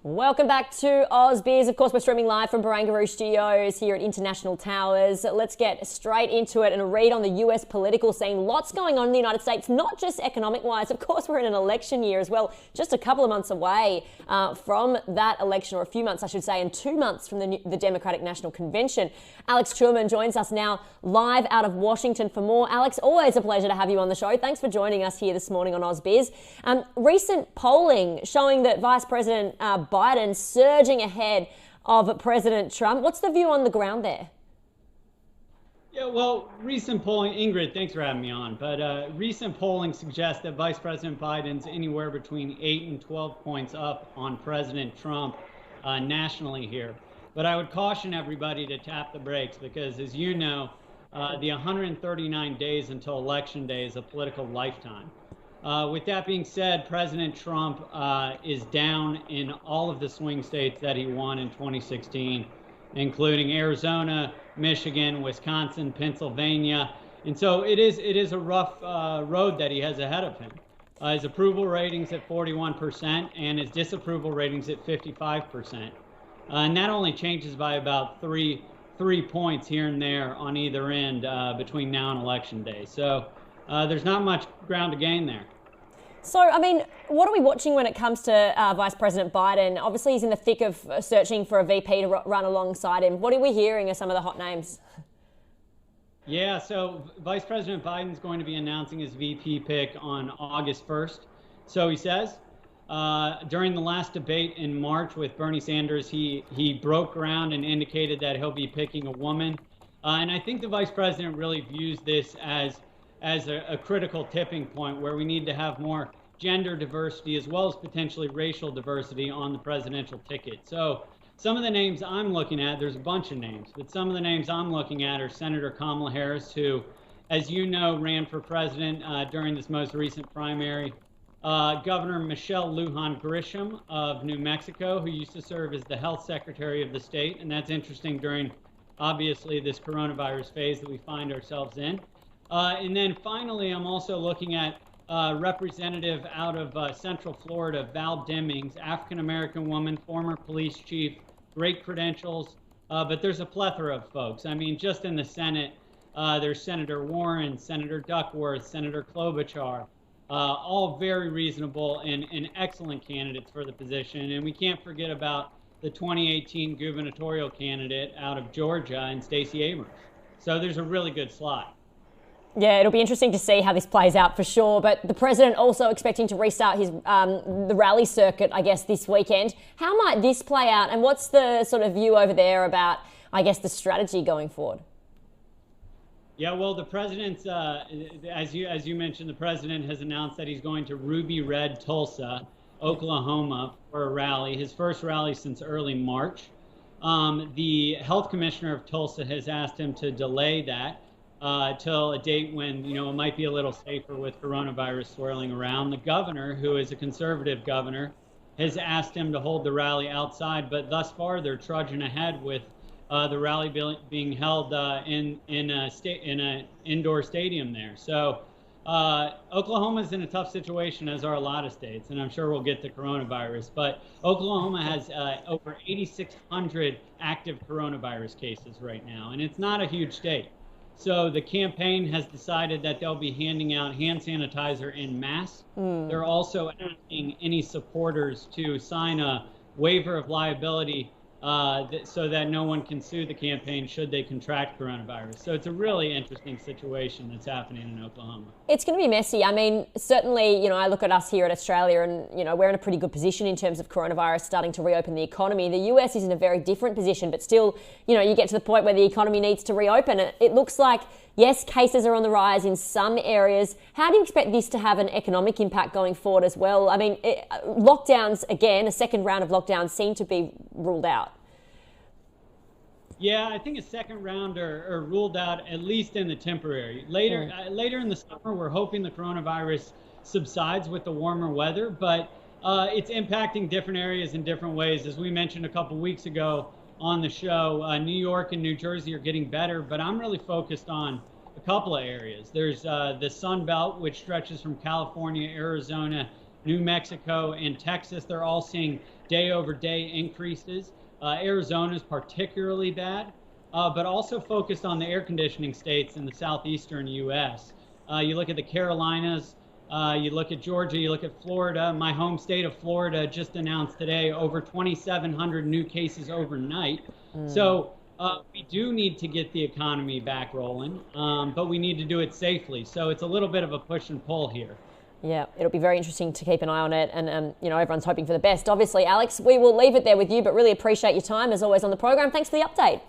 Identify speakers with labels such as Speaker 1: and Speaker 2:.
Speaker 1: Welcome back to AusBiz. Of course, we're streaming live from Barangaroo Studios here at International Towers. Let's get straight into it and a read on the US political scene. Lots going on in the United States, not just economic-wise. Of course, we're in an election year as well, just a couple of months away from that election, or a few months, I should say, and 2 months from the Democratic National Convention. Alex Tureman joins us now live out of Washington for more. Alex, always a pleasure to have you on the show. Thanks for joining us here this morning on AusBiz. Recent polling showing that Vice President Biden surging ahead of President Trump. What's the view on the ground there?
Speaker 2: Yeah, well, recent polling, Ingrid, thanks for having me on, but recent polling suggests that Vice President Biden's anywhere between 8 and 12 points up on President Trump nationally here. But I would caution everybody to tap the brakes because, as you know, the 139 days until Election Day is a political lifetime. With that being said, President Trump is down in all of the swing states that he won in 2016, including Arizona, Michigan, Wisconsin, Pennsylvania. And so it is a rough road that he has ahead of him. His approval ratings at 41% and his disapproval ratings at 55%. And that only changes by about three points here and there on either end between now and Election Day. So there's not much ground to gain there.
Speaker 1: So, I mean, what are we watching when it comes to Vice President Biden? Obviously, he's in the thick of searching for a VP to run alongside him. What are we hearing are some of the hot names?
Speaker 2: Yeah, so Vice President Biden's going to be announcing his VP pick on August 1st. So he says, during the last debate in March with Bernie Sanders, he broke ground and indicated that he'll be picking a woman. And I think the Vice President really views this as a critical tipping point where we need to have more gender diversity as well as potentially racial diversity on the presidential ticket. So some of the names I'm looking at, there's a bunch of names, but some of the names I'm looking at are Senator Kamala Harris, who, as you know, ran for president during this most recent primary. Governor Michelle Lujan Grisham of New Mexico, who used to serve as the health secretary of the state. And that's interesting during, obviously, this coronavirus phase that we find ourselves in. And then finally, I'm also looking at representative out of Central Florida, Val Demings, African-American woman, former police chief, great credentials, but there's a plethora of folks. I mean, just in the Senate, there's Senator Warren, Senator Duckworth, Senator Klobuchar, all very reasonable and excellent candidates for the position. And we can't forget about the 2018 gubernatorial candidate out of Georgia and Stacey Abrams. So there's a really good slot.
Speaker 1: Yeah, it'll be interesting to see how this plays out for sure. But the president also expecting to restart his the rally circuit, I guess, this weekend. How might this play out? And what's the sort of view over there about, I guess, the strategy going forward?
Speaker 2: Yeah, well, the president's, as you mentioned, the president has announced that he's going to Ruby Red, Tulsa, Oklahoma for a rally, his first rally since early March. The health commissioner of Tulsa has asked him to delay that till a date when, you know, it might be a little safer with coronavirus swirling around. The governor, who is a conservative governor, has asked him to hold the rally outside, but thus far they're trudging ahead with the rally being held in an indoor stadium there. So Oklahoma's in a tough situation, as are a lot of states, and I'm sure we'll get to coronavirus, but Oklahoma has over 8,600 active coronavirus cases right now, and it's not a huge state. So the campaign has decided that they'll be handing out hand sanitizer en masse. They're also asking any supporters to sign a waiver of liability so that no one can sue the campaign should they contract coronavirus. So it's a really interesting situation that's happening in Oklahoma.
Speaker 1: It's going to be messy. I mean, certainly, you know, I look at us here at Australia and, you know, we're in a pretty good position in terms of coronavirus starting to reopen the economy. The US is in a very different position, but still, you know, you get to the point where the economy needs to reopen. It looks like, yes, cases are on the rise in some areas. How do you expect this to have an economic impact going forward as well? I mean, lockdowns, again, a second round of lockdowns seem to be ruled out.
Speaker 2: Yeah, I think a second round are ruled out, at least in the temporary. Later in the summer, we're hoping the coronavirus subsides with the warmer weather, but it's impacting different areas in different ways. As we mentioned a couple weeks ago on the show, New York and New Jersey are getting better, but I'm really focused on a couple of areas. There's the Sun Belt, which stretches from California, Arizona, New Mexico, and Texas. They're all seeing day-over-day increases. Arizona is particularly bad, but also focused on the air conditioning states in the southeastern U.S. You look at the Carolinas, you look at Georgia, you look at Florida. My home state of Florida just announced today over 2,700 new cases overnight. So we do need to get the economy back rolling, but we need to do it safely. So it's a little bit of a push and pull here.
Speaker 1: Yeah, it'll be very interesting to keep an eye on it, and you know, everyone's hoping for the best. Obviously, Alex, we will leave it there with you, but really appreciate your time as always on the program. Thanks for the update.